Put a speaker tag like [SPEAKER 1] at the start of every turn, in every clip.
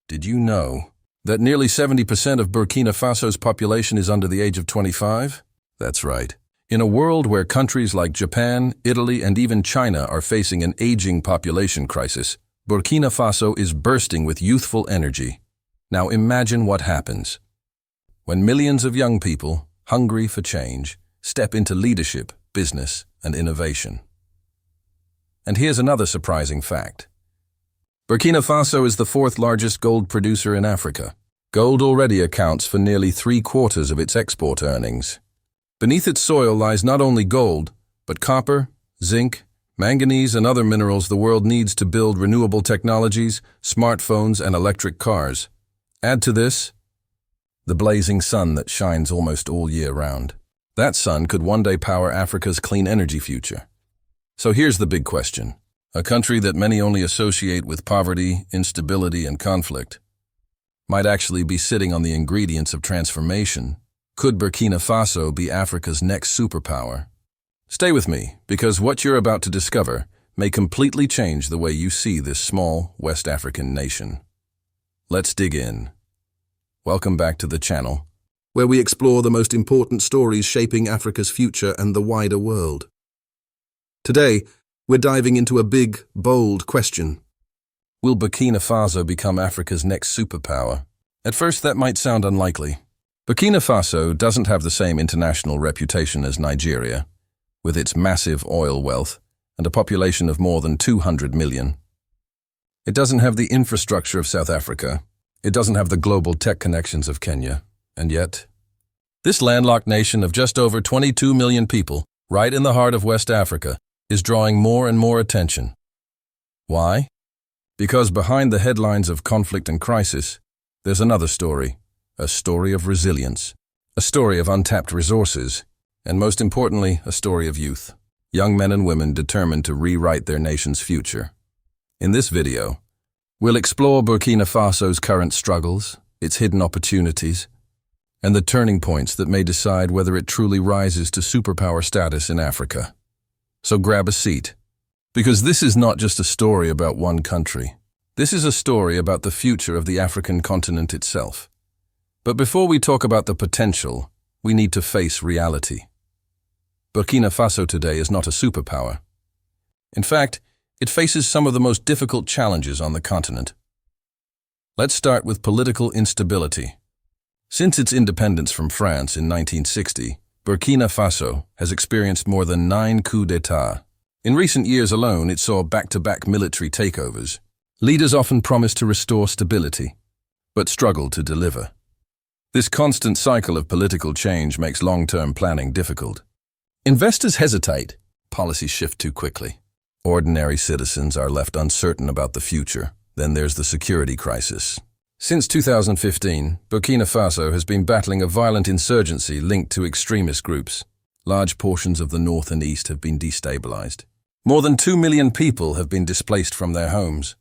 [SPEAKER 1] Did you know that nearly 70% of Burkina Faso's population is under the age of 25? That's right. In a world where countries like Japan, Italy, and even China are facing an aging population crisis, Burkina Faso is bursting with youthful energy. Now imagine what happens when millions of young people, hungry for change, step into leadership, business, and innovation. And here's another surprising fact. Burkina Faso is the fourth largest gold producer in Africa. Gold already accounts for nearly 3/4 of its export earnings. Beneath its soil lies not only gold, but copper, zinc, manganese, and other minerals the world needs to build renewable technologies, smartphones, and electric cars. Add to this the blazing sun that shines almost all year round. That sun could one day power Africa's clean energy future. So here's the big question. A country that many only associate with poverty, instability, and conflict might actually be sitting on the ingredients of transformation. Could Burkina Faso be Africa's next superpower? Stay with me, because what you're about to discover may completely change the way you see this small West African nation. Let's dig in. Welcome back to the channel, where we explore the most important stories shaping Africa's future and the wider world. Today, we're diving into a big, bold question. Will Burkina Faso become Africa's next superpower? At first, that might sound unlikely. Burkina Faso doesn't have the same international reputation as Nigeria, with its massive oil wealth and a population of more than 200 million. It doesn't have the infrastructure of South Africa. It doesn't have the global tech connections of Kenya. And yet, this landlocked nation of just over 22 million people, right in the heart of West Africa, is drawing more and more attention. Why? Because behind the headlines of conflict and crisis, there's another story, a story of resilience, a story of untapped resources, and most importantly, a story of youth, young men and women determined to rewrite their nation's future. In this video, we'll explore Burkina Faso's current struggles, its hidden opportunities, and the turning points that may decide whether it truly rises to superpower status in Africa. So grab a seat, because this is not just a story about one country. This is a story about the future of the African continent itself. But before we talk about the potential, we need to face reality. Burkina Faso today is not a superpower. In fact, it faces some of the most difficult challenges on the continent. Let's start with political instability. Since its independence from France in 1960, Burkina Faso has experienced more than 9 coups d'etat. In recent years alone, it saw back-to-back military takeovers. Leaders often promised to restore stability, but struggled to deliver. This constant cycle of political change makes long-term planning difficult. Investors hesitate, policies shift too quickly. Ordinary citizens are left uncertain about the future. Then there's the security crisis. Since 2015, Burkina Faso has been battling a violent insurgency linked to extremist groups. Large portions of the north and east have been destabilized. More than 2 million people have been displaced from their homes.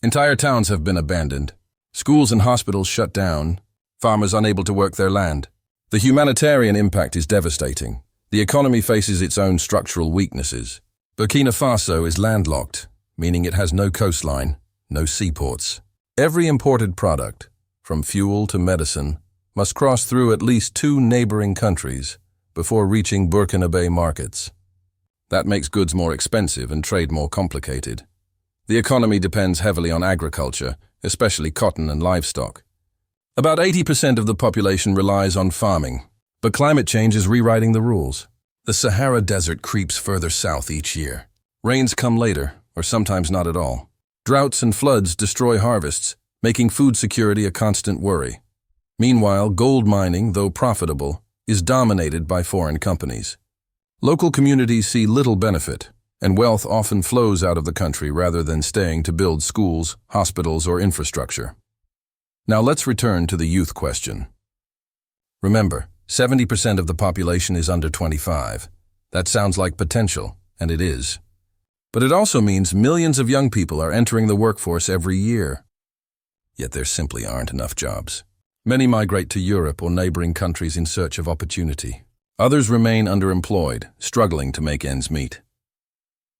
[SPEAKER 1] Entire towns have been abandoned. Schools and hospitals shut down. Farmers unable to work their land. The humanitarian impact is devastating. The economy faces its own structural weaknesses. Burkina Faso is landlocked, meaning it has no coastline, no seaports. Every imported product, from fuel to medicine, must cross through at least 2 neighboring countries before reaching Burkinabe markets. That makes goods more expensive and trade more complicated. The economy depends heavily on agriculture, especially cotton and livestock. About 80% of the population relies on farming, but climate change is rewriting the rules. The Sahara Desert creeps further south each year. Rains come later, or sometimes not at all. Droughts and floods destroy harvests, making food security a constant worry. Meanwhile, gold mining, though profitable, is dominated by foreign companies. Local communities see little benefit, and wealth often flows out of the country rather than staying to build schools, hospitals, or infrastructure. Now let's return to the youth question. Remember, 70% of the population is under 25. That sounds like potential, and it is. But it also means millions of young people are entering the workforce every year. Yet there simply aren't enough jobs. Many migrate to Europe or neighboring countries in search of opportunity. Others remain underemployed, struggling to make ends meet.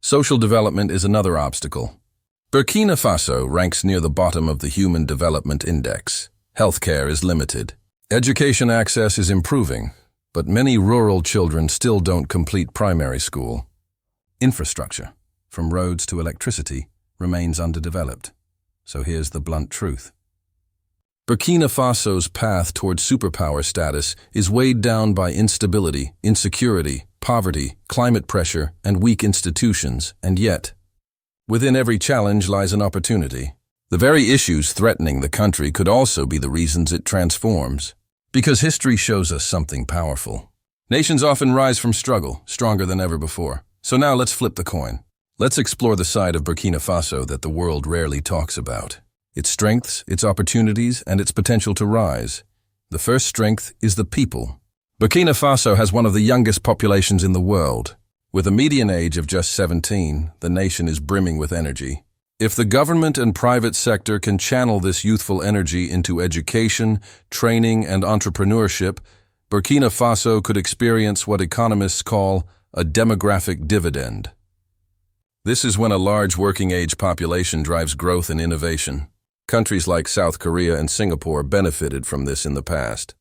[SPEAKER 1] Social development is another obstacle. Burkina Faso ranks near the bottom of the Human Development Index. Healthcare is limited. Education access is improving, but many rural children still don't complete primary school. Infrastructure, from roads to electricity, remains underdeveloped. So here's the blunt truth. Burkina Faso's path toward superpower status is weighed down by instability, insecurity, poverty, climate pressure, and weak institutions, and yet, within every challenge lies an opportunity. The very issues threatening the country could also be the reasons it transforms. Because history shows us something powerful. Nations often rise from struggle, stronger than ever before. So now let's flip the coin. Let's explore the side of Burkina Faso that the world rarely talks about. Its strengths, its opportunities, and its potential to rise. The first strength is the people. Burkina Faso has one of the youngest populations in the world. With a median age of just 17, the nation is brimming with energy. If the government and private sector can channel this youthful energy into education, training, and entrepreneurship, Burkina Faso could experience what economists call a demographic dividend. This is when a large working-age population drives growth and innovation. Countries like South Korea and Singapore benefited from this in the past.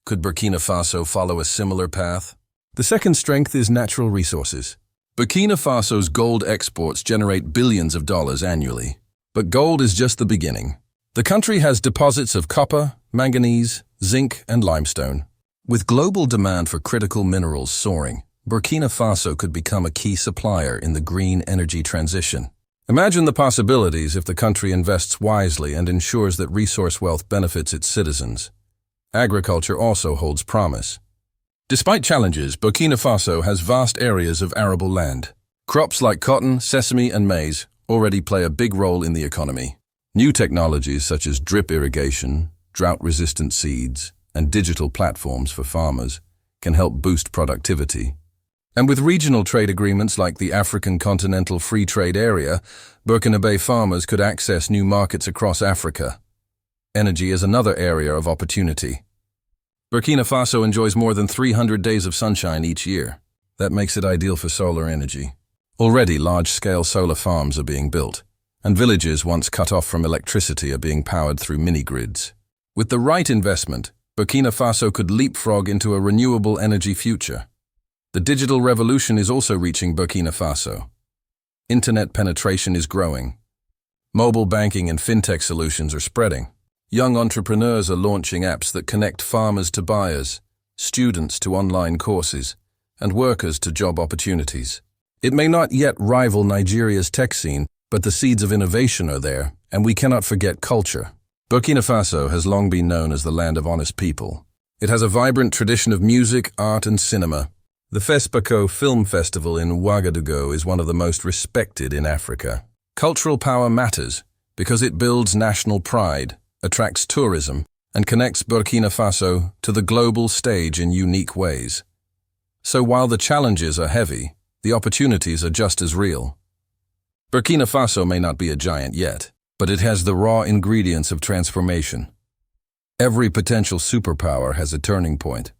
[SPEAKER 1] Could Burkina Faso follow a similar path? The second strength is natural resources. Burkina Faso's gold exports generate billions of dollars annually. But gold is just the beginning. The country has deposits of copper, manganese, zinc, and limestone. With global demand for critical minerals soaring, Burkina Faso could become a key supplier in the green energy transition. Imagine the possibilities if the country invests wisely and ensures that resource wealth benefits its citizens. Agriculture also holds promise. Despite challenges, Burkina Faso has vast areas of arable land. Crops like cotton, sesame, and maize already play a big role in the economy. New technologies such as drip irrigation, drought-resistant seeds, and digital platforms for farmers can help boost productivity. And with regional trade agreements like the African Continental Free Trade Area, Burkinabe farmers could access new markets across Africa. Energy is another area of opportunity. Burkina Faso enjoys more than 300 days of sunshine each year. That makes it ideal for solar energy. Already, large-scale solar farms are being built, and villages once cut off from electricity are being powered through mini-grids. With the right investment, Burkina Faso could leapfrog into a renewable energy future. The digital revolution is also reaching Burkina Faso. Internet penetration is growing. Mobile banking and fintech solutions are spreading. Young entrepreneurs are launching apps that connect farmers to buyers, students to online courses, and workers to job opportunities. It may not yet rival Nigeria's tech scene, but the seeds of innovation are there, and we cannot forget culture. Burkina Faso has long been known as the land of honest people. It has a vibrant tradition of music, art, and cinema. The FESPACO Film Festival in Ouagadougou is one of the most respected in Africa. Cultural power matters because it builds national pride, attracts tourism, and connects Burkina Faso to the global stage in unique ways. So while the challenges are heavy, the opportunities are just as real. Burkina Faso may not be a giant yet, but it has the raw ingredients of transformation. Every potential superpower has a turning point.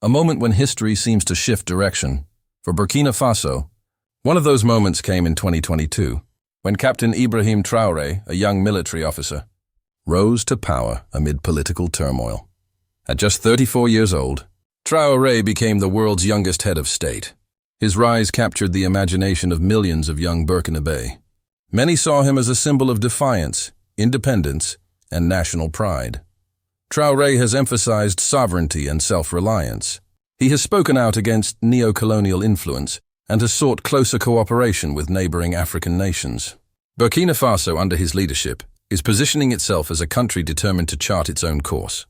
[SPEAKER 1] A moment when history seems to shift direction. For Burkina Faso, one of those moments came in 2022, when Captain Ibrahim Traoré, a young military officer, rose to power amid political turmoil. At just 34 years old, Traoré became the world's youngest head of state. His rise captured the imagination of millions of young Burkinabe. Many saw him as a symbol of defiance, independence, and national pride. Traoré has emphasized sovereignty and self-reliance. He has spoken out against neo-colonial influence and has sought closer cooperation with neighboring African nations. Burkina Faso, under his leadership, is positioning itself as a country determined to chart its own course.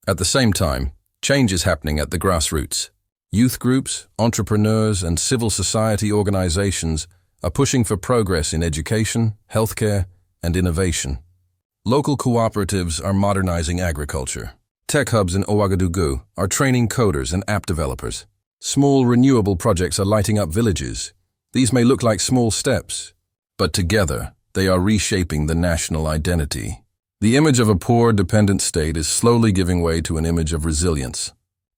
[SPEAKER 1] At the same time, change is happening at the grassroots. Youth groups, entrepreneurs, and civil society organizations are pushing for progress in education, healthcare, and innovation. Local cooperatives are modernizing agriculture. Tech hubs in Ouagadougou are training coders and app developers. Small renewable projects are lighting up villages. These may look like small steps, but together, they are reshaping the national identity. The image of a poor, dependent state is slowly giving way to an image of resilience,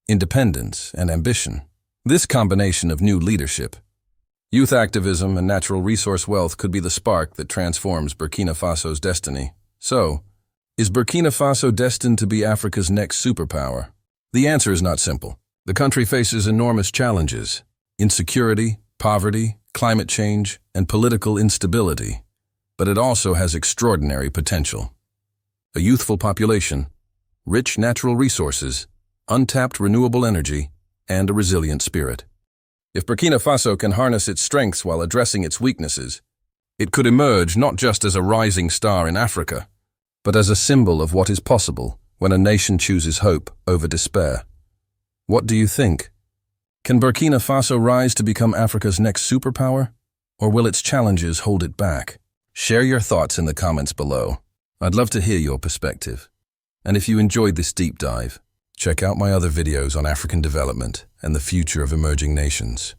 [SPEAKER 1] independence, and ambition. This combination of new leadership, Youth activism and natural resource wealth could be the spark that transforms Burkina Faso's destiny. So, is Burkina Faso destined to be Africa's next superpower? The answer is not simple. The country faces enormous challenges: insecurity, poverty, climate change, and political instability. But it also has extraordinary potential. A youthful population, rich natural resources, untapped renewable energy, and a resilient spirit. If Burkina Faso can harness its strengths while addressing its weaknesses, it could emerge not just as a rising star in Africa, but as a symbol of what is possible when a nation chooses hope over despair. What do you think? Can Burkina Faso rise to become Africa's next superpower, or will its challenges hold it back? Share your thoughts in the comments below. I'd love to hear your perspective. And if you enjoyed this deep dive, check out my other videos on African development and the future of emerging nations.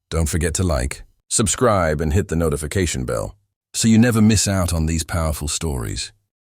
[SPEAKER 1] Don't forget to like, subscribe, and hit the notification bell so you never miss out on these powerful stories.